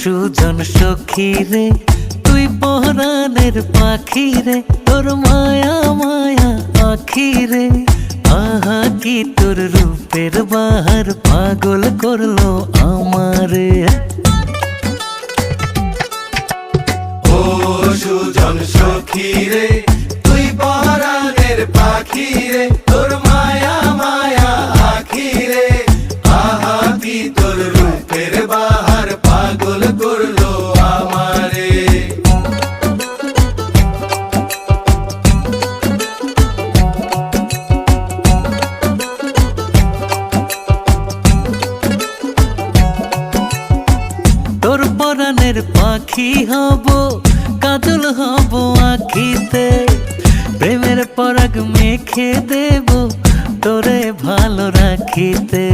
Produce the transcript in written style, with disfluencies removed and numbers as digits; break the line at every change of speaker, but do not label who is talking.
সুজন সখী রে তুই পরাণের পাখি রে, তোর মায়া মায়া আখি রে। আহা কি তোর রূপের বাহার পাগল করলো আমারে।
ও সুজন সখী রে তুই পরাণের পাখি রে, তোর মায়া মায়া আখি রে। আহা কি তোর রূপের বাহার পাগল করলো আমারে।
তোর পরাণের পাখি হব, কাজল হব আখিতে, প্রেমের পরাগ মেখে দেব তোরে ভালো রাখিতে।